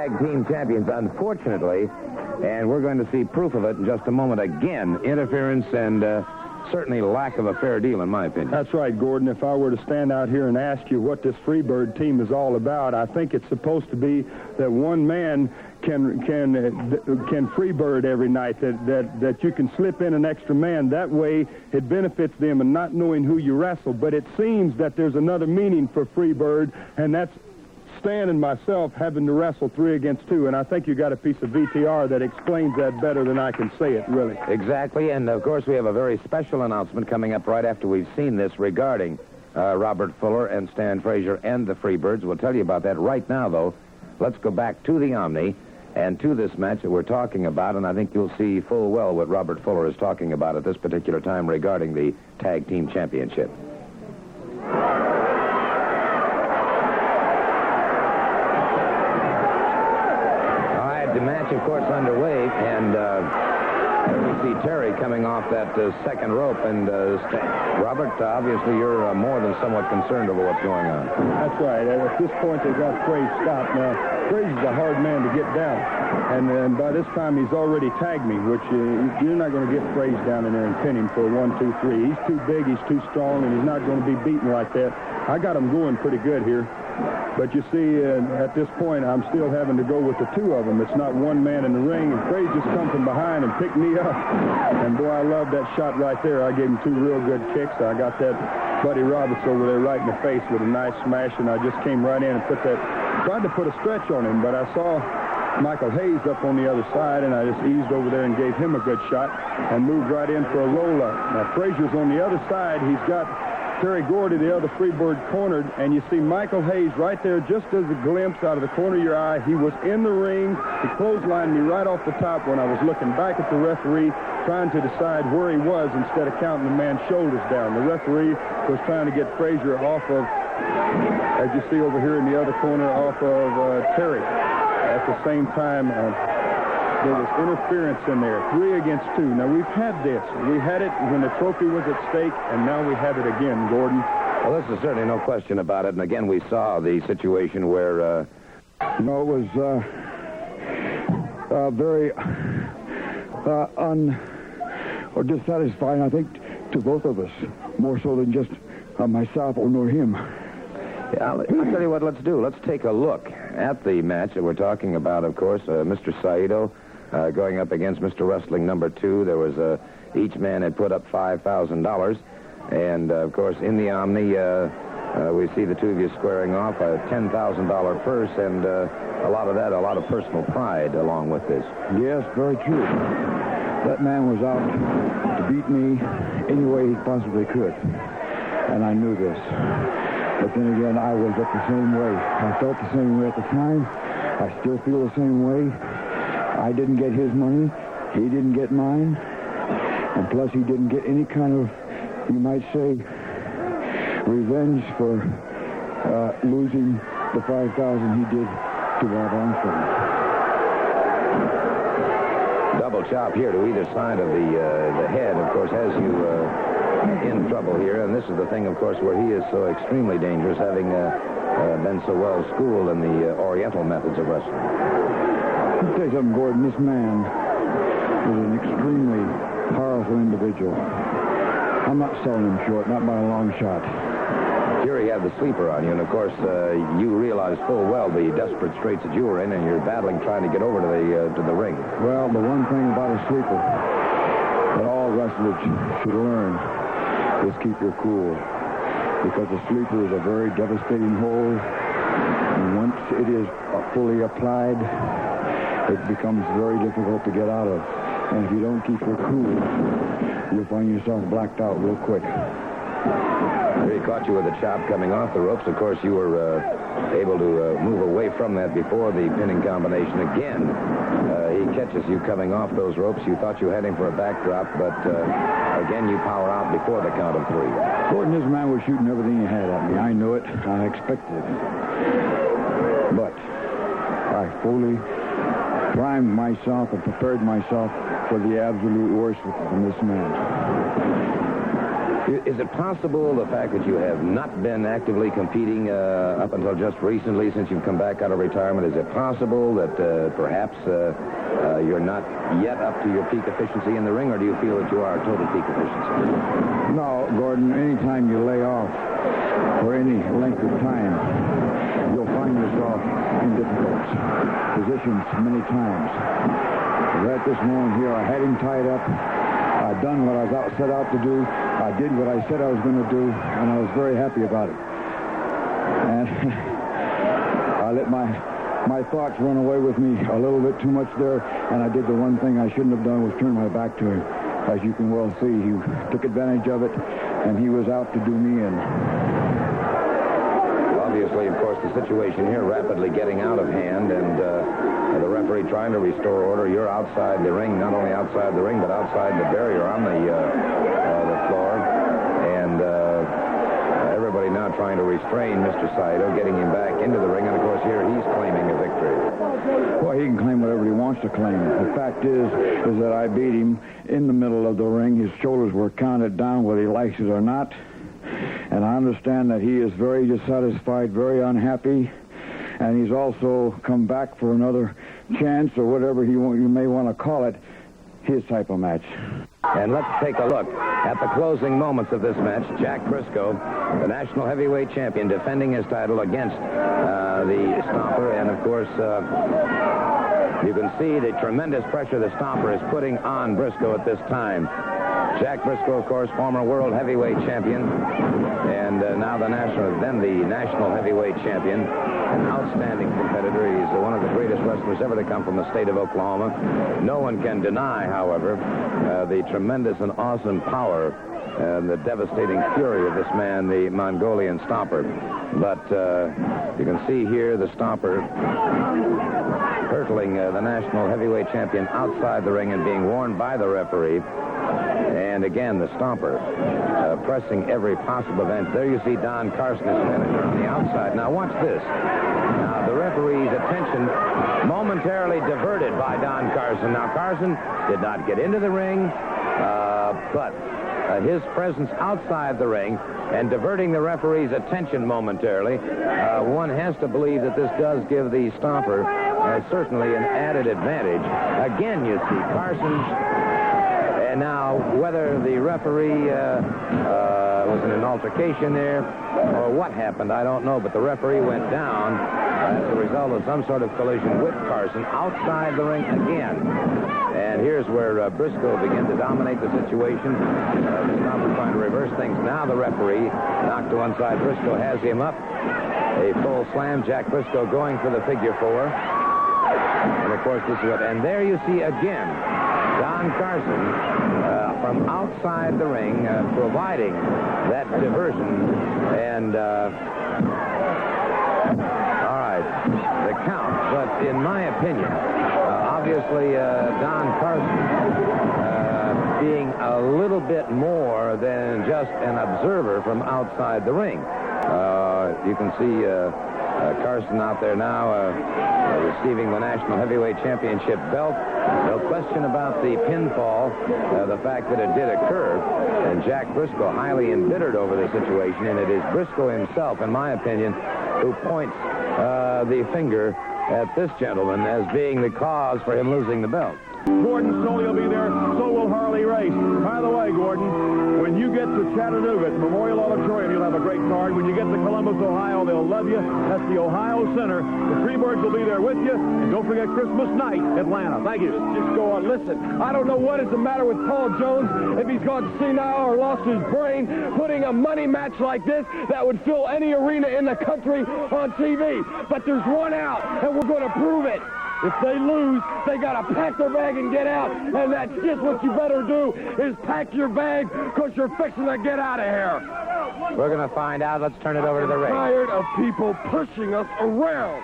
tag team champions, unfortunately, and we're going to see proof of it in just a moment. Again, interference and certainly lack of a fair deal, in my opinion. That's right, Gordon. If I were to stand out here and ask you what this Freebird team is all about, I think it's supposed to be that one man can Freebird every night, that you can slip in an extra man. That way it benefits them and not knowing who you wrestle. But it seems that there's another meaning for Freebird, and that's Stan and myself having to wrestle 3 against 2, and I think you got a piece of VTR that explains that better than I can say it, really. Exactly, and of course we have a very special announcement coming up right after we've seen this regarding Robert Fuller and Stan Frazier and the Freebirds. We'll tell you about that right now, though. Let's go back to the Omni and to this match that we're talking about, and I think you'll see full well what Robert Fuller is talking about at this particular time regarding the Tag Team Championship. The match, of course, underway, and there we see Terry coming off that second rope, and Robert, obviously you're more than somewhat concerned over what's going on. That's right. At this point, they got Frazier stopped. Now, Frazier's a hard man to get down, and by this time he's already tagged me, which you're not going to get Frazier down in there and pin him for a 1, 2, 3. He's too big, he's too strong, and he's not going to be beaten like that. I got him going pretty good here. But you see, at this point, I'm still having to go with the 2 of them. It's not one man in the ring, and Frazier just come from behind and picked me up. And, boy, I love that shot right there. I gave him 2 real good kicks. I got that Buddy Roberts over there right in the face with a nice smash, and I just came right in and tried to put a stretch on him, but I saw Michael Hayes up on the other side, and I just eased over there and gave him a good shot and moved right in for a roll-up. Now, Frazier's on the other side. He's got Terry Gordy, the other Freebird, cornered, and you see Michael Hayes right there, just as a glimpse out of the corner of your eye. He was in the ring. He clotheslined me right off the top when I was looking back at the referee, trying to decide where he was instead of counting the man's shoulders down. The referee was trying to get Frazier off of, as you see over here in the other corner, off of Terry. At the same time, there was interference in there, 3 against 2. Now, we've had this. We had it when the trophy was at stake, and now we have it again, Gordon. Well, this is certainly no question about it. And again, we saw the situation where... it was very dissatisfying, I think, to both of us, more so than just myself or him. Yeah, I'll tell you what, let's do. Let's take a look at the match that we're talking about, of course. Mr. Saito going up against Mr. Wrestling number 2. There was each man had put up $5,000. And, of course, in the Omni, we see the 2 of you squaring off a $10,000 purse, and a lot of personal pride along with this. Yes, very true. That man was out to beat me any way he possibly could. And I knew this. But then again, I was up the same way. I felt the same way at the time. I still feel the same way. I didn't get his money. He didn't get mine. And plus, he didn't get any kind of, you might say, revenge for losing the $5,000 he did to Bob Armstrong. Double chop here to either side of the head, of course, has you in trouble here. And this is the thing, of course, where he is so extremely dangerous, having been so well schooled in the Oriental methods of wrestling. Let me tell you something, Gordon. This man is an extremely powerful individual. I'm not selling him short, not by a long shot. Here you have the sleeper on you, and of course, you realize full well the desperate straits that you were in, and you're battling, trying to get over to the ring. Well, the one thing about a sleeper that all wrestlers should learn is keep your cool, because a sleeper is a very devastating hold, and once it is fully applied, it becomes very difficult to get out of. And if you don't keep your cool, you'll find yourself blacked out real quick. Here he caught you with a chop coming off the ropes. Of course, you were able to move away from that before the pinning combination. Again, he catches you coming off those ropes. You thought you had him for a backdrop, but again, you power out before the count of 3. Gordon, this man was shooting everything he had at me. I knew it. I expected it. But I fully primed myself and prepared myself for the absolute worst from this man. Is it possible, the fact that you have not been actively competing up until just recently, since you've come back out of retirement, is it possible that perhaps you're not yet up to your peak efficiency in the ring, or do you feel that you are at total peak efficiency? No, Gordon, anytime you lay off for any length of time, you'll find yourself in difficult positions many times. Right this moment here, I had him tied up. I'd done what I was set out to do. I did what I said I was going to do, and I was very happy about it. And I let my thoughts run away with me a little bit too much there, and I did the one thing I shouldn't have done, was turn my back to him. As you can well see, he took advantage of it, and he was out to do me in. Obviously, of course, the situation here rapidly getting out of hand, and the referee trying to restore order. You're outside the ring, not only outside the ring, but outside the barrier on the floor. And everybody now trying to restrain Mr. Saito, getting him back into the ring. And, of course, here he's claiming a victory. Well, he can claim whatever he wants to claim. The fact is that I beat him in the middle of the ring. His shoulders were counted down, whether he likes it or not. And I understand that he is very dissatisfied, very unhappy, and he's also come back for another chance, or whatever you may want to call it, his type of match. And let's take a look at the closing moments of this match. Jack Brisco, the national heavyweight champion, defending his title against the Stomper, and of course, you can see the tremendous pressure the Stomper is putting on Brisco at this time. Jack Brisco, of course, former world heavyweight champion, and now the national heavyweight champion, an outstanding competitor. He's one of the greatest wrestlers ever to come from the state of Oklahoma. No one can deny, however, the tremendous and awesome power and the devastating fury of this man, the Mongolian Stomper. But you can see here the Stomper hurtling the national heavyweight champion outside the ring and being warned by the referee. And again, the Stomper pressing every possible event. There you see Don Carson, his manager, on the outside. Now watch this. Now the referee's attention momentarily diverted by Don Carson. Now Carson did not get into the ring, but his presence outside the ring and diverting the referee's attention momentarily, one has to believe that this does give the Stomper certainly an added advantage. Again, you see Carson's. And now, whether the referee was in an altercation there or what happened, I don't know. But the referee went down as a result of some sort of collision with Carson outside the ring again. And here's where Brisco began to dominate the situation. The Stomper trying to reverse things. Now the referee knocked to one side. Brisco has him up. A full slam. Jack Brisco going for the figure four. And, of course, this is what... And there you see again Don Carson from outside the ring providing that diversion. And, all right, the count. But in my opinion, obviously, Don Carson being a little bit more than just an observer from outside the ring. You can see Carson out there now receiving the National Heavyweight Championship belt. No question about the pinfall, the fact that it did occur. And Jack Brisco highly embittered over the situation, and it is Brisco himself, in my opinion, who points the finger at this gentleman as being the cause for him losing the belt. Gordon Soley will be there, so will Harley Race. By the way, Gordon, when you get to Chattanooga at Memorial Auditorium, you'll have a great card. When you get to Columbus, Ohio, they'll love you. That's the Ohio Center. The Freebirds will be there with you. And don't forget Christmas night, Atlanta. Thank you. Just go on. Listen, I don't know what is the matter with Paul Jones. If he's gone senile or lost his brain, putting a money match like this that would fill any arena in the country on TV. But there's one out, and we're going to prove it. If they lose, they got to pack their bag and get out. And that's just what you better do, is pack your bag, because you're fixing to get out of here. We're going to find out. Let's turn it over to the ring. I'm tired of people pushing us around.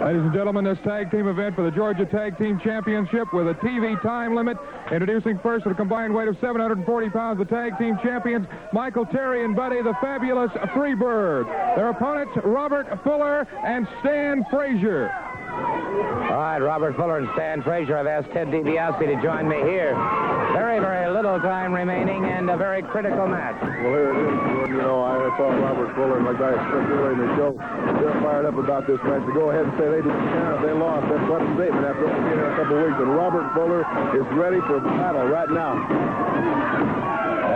Ladies and gentlemen, this tag team event for the Georgia Tag Team Championship with a TV time limit. Introducing first at a combined weight of 740 pounds, the tag team champions, Michael Terry and Buddy, the fabulous Freebirds. Their opponents, Robert Fuller and Stan Frazier. All right, Robert Fuller and Stan Frazier. I've asked Ted DiBiase to join me here. Very, very little time remaining and a very critical match. Well, here it is, Gordon. You know, I thought Robert Fuller, like I expressed earlier in the show, they're fired up about this match. To go ahead and say they didn't count if they lost, that's quite a statement after only being here a couple of weeks. And Robert Fuller is ready for battle right now.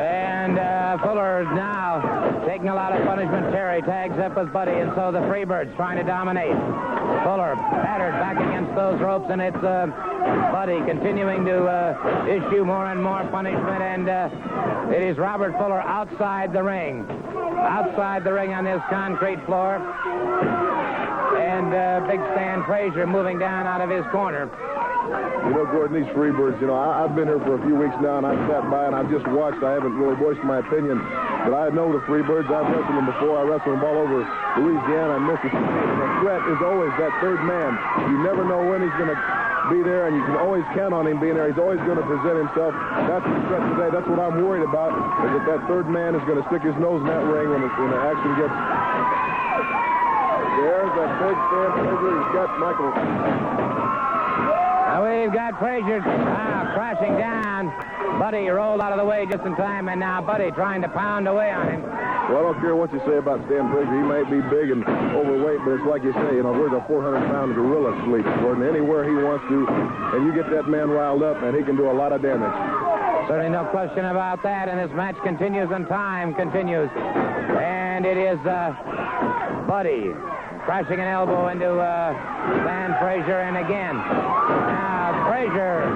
And Fuller now taking a lot of punishment. Terry tags up with Buddy, and so the Freebirds trying to dominate. Fuller battered back against those ropes, and it's Buddy continuing to issue more and more punishment, and it is Robert Fuller outside the ring. Outside the ring on this concrete floor. And Big Stan Frazier moving down out of his corner. You know, Gordon, these Freebirds, you know, I've been here for a few weeks now, and I've sat by and I've just watched. I haven't really voiced my opinion, but I know the Freebirds. I've wrestled them before. I wrestled them all over Louisiana and Mississippi. The threat is always that third man. You never know when he's going to be there, and you can always count on him being there. He's always going to present himself. That's the threat today. That's what I'm worried about, is that third man is going to stick his nose in that ring when the action gets... There's that big Stan Frazier. He's got Michael... Now we've got Frazier crashing down. Buddy rolled out of the way just in time, and now Buddy trying to pound away on him. Well, I don't care what you say about Stan Frazier. He might be big and overweight, but it's like you say, you know, where's a 400-pound gorilla sleep, Gordon? Anywhere he wants to, and you get that man riled up, and he can do a lot of damage. Certainly no question about that, and this match continues and time continues. And it is Buddy crashing an elbow into Stan Frazier, and again. Now Frazier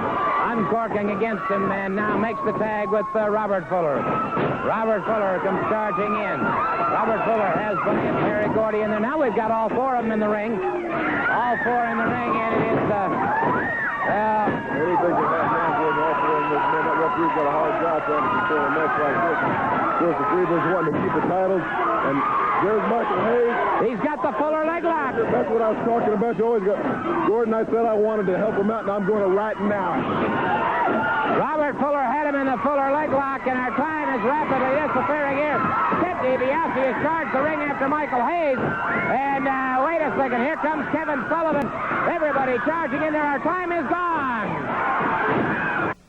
uncorking against him, and now makes the tag with Robert Fuller. Robert Fuller comes charging in. Robert Fuller has Buddy and Terry Gordy in there. Now we've got all four of them in the ring. All four in the ring, and it is... Anything can happen now, Gordon. All four of them. That referee's got a hard job trying to control a match like this. Of course, the Freebirds wanting to keep the titles, and there's Michael Hayes. He's got the Fuller leg lock. That's what I was talking about. You always got... Gordon, I said I wanted to help him out, and I'm going to right now. Robert Fuller had him in the Fuller leg lock, and our time is rapidly disappearing here. Ted DiBiase has charged the ring after Michael Hayes. And wait a second, here comes Kevin Sullivan. Everybody charging in there. Our time is gone.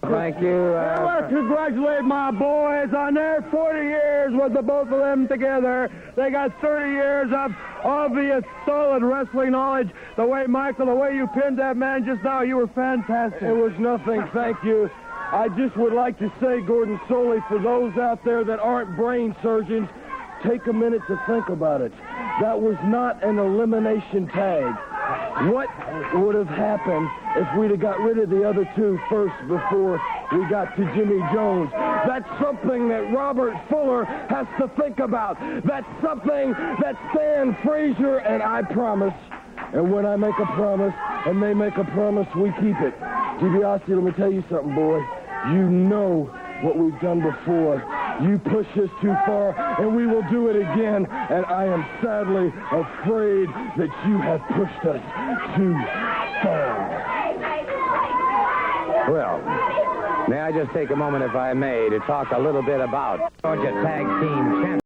Thank you. I want to congratulate my boys on their 40 years with the both of them together. They got 30 years of obvious, solid wrestling knowledge. The way, Michael, the way you pinned that man just now, you were fantastic. It was nothing, thank you. I just would like to say, Gordon, solely for those out there that aren't brain surgeons, take a minute to think about it. That was not an elimination tag. What would have happened if we'd have got rid of the other two first before we got to Jimmy Jones? That's something that Robert Fuller has to think about. That's something that Stan Frazier and I promise. And when I make a promise and they make a promise, we keep it. DiBiase, let me tell you something, boy. You know what we've done before. You push us too far, and we will do it again. And I am sadly afraid that you have pushed us too far. Well, may I just take a moment, if I may, to talk a little bit about Georgia Tag Team Champions.